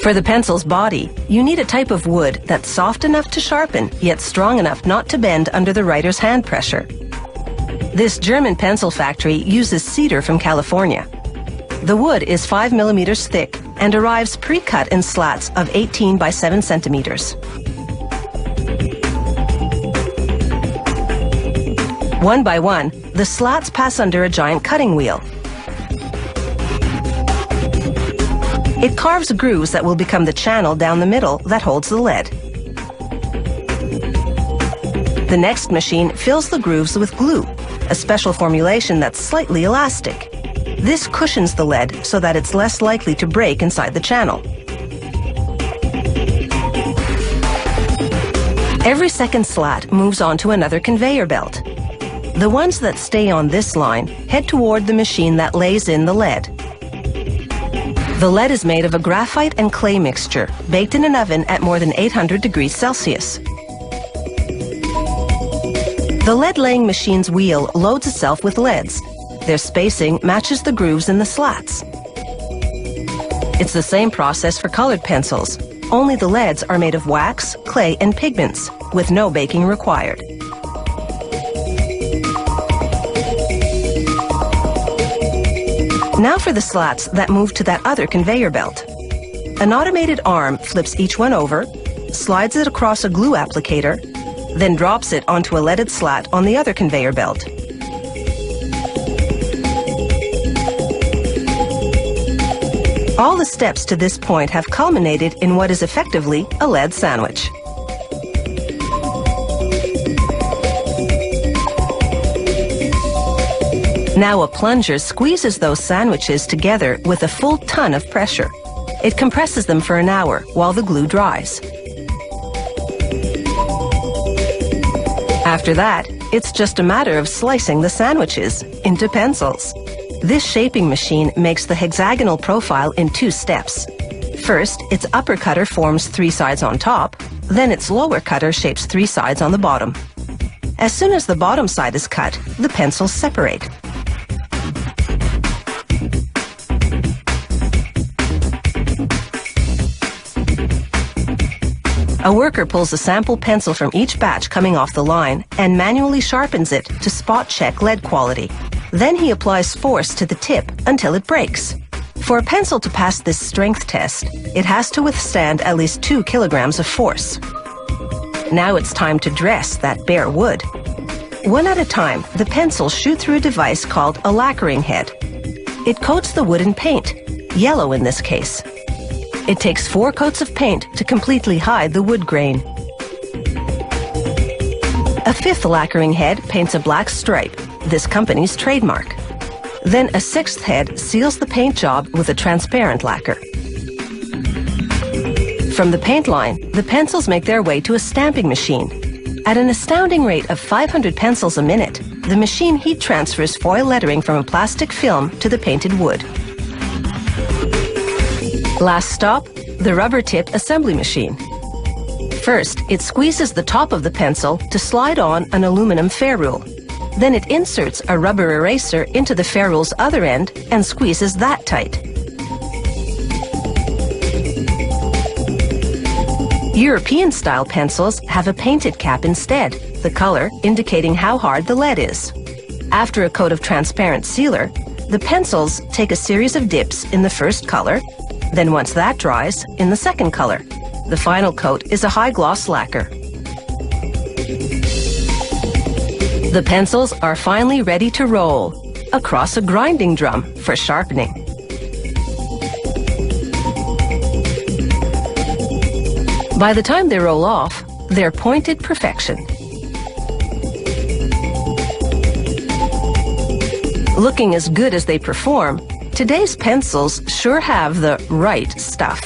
For the pencil's body, you need a type of wood that's soft enough to sharpen, yet strong enough not to bend under the writer's hand pressure. This German pencil factory uses cedar from California. The wood is 5 millimeters thick and arrives pre-cut in slats of 18 by 7 centimeters. One by one, the slats pass under a giant cutting wheel. It carves grooves that will become the channel down the middle that holds the lead. The next machine fills the grooves with glue, a special formulation that's slightly elastic. This cushions the lead so that it's less likely to break inside the channel. Every second slat moves on to another conveyor belt. The ones that stay on this line head toward the machine that lays in the lead. The lead is made of a graphite and clay mixture, baked in an oven at more than 800 degrees Celsius. The lead-laying machine's wheel loads itself with leads. Their spacing matches the grooves in the slats. It's the same process for colored pencils, only the leads are made of wax, clay, and pigments, with no baking required. Now for the slats that move to that other conveyor belt. An automated arm flips each one over, slides it across a glue applicator, then drops it onto a leaded slat on the other conveyor belt. All the steps to this point have culminated in what is effectively a lead sandwich. Now a plunger squeezes those sandwiches together with a full ton of pressure. It compresses them for an hour while the glue dries. After that, it's just a matter of slicing the sandwiches into pencils. This shaping machine makes the hexagonal profile in 2 steps. First, its upper cutter forms 3 sides on top, then its lower cutter shapes 3 sides on the bottom. As soon as the bottom side is cut, the pencils separate. A worker pulls a sample pencil from each batch coming off the line and manually sharpens it to spot check lead quality. Then he applies force to the tip until it breaks. For a pencil to pass this strength test, it has to withstand at least 2 kilograms of force. Now it's time to dress that bare wood. One at a time, the pencils shoot through a device called a lacquering head. It coats the wood in paint, yellow in this case. It takes 4 coats of paint to completely hide the wood grain. A 5th lacquering head paints a black stripe, this company's trademark. Then a 6th head seals the paint job with a transparent lacquer. From the paint line, the pencils make their way to a stamping machine. At an astounding rate of 500 pencils a minute, the machine heat transfers foil lettering from a plastic film to the painted wood. Last stop, the rubber tip assembly machine. First, it squeezes the top of the pencil to slide on an aluminum ferrule. Then it inserts a rubber eraser into the ferrule's other end and squeezes that tight. European-style pencils have a painted cap instead, the color indicating how hard the lead is. After a coat of transparent sealer, the pencils take a series of dips in the first color, then once that dries, in the second color. The final coat is a high-gloss lacquer. The pencils are finally ready to roll across a grinding drum for sharpening. By the time they roll off, they're pointed perfection. Looking as good as they perform, today's pencils sure have the right stuff.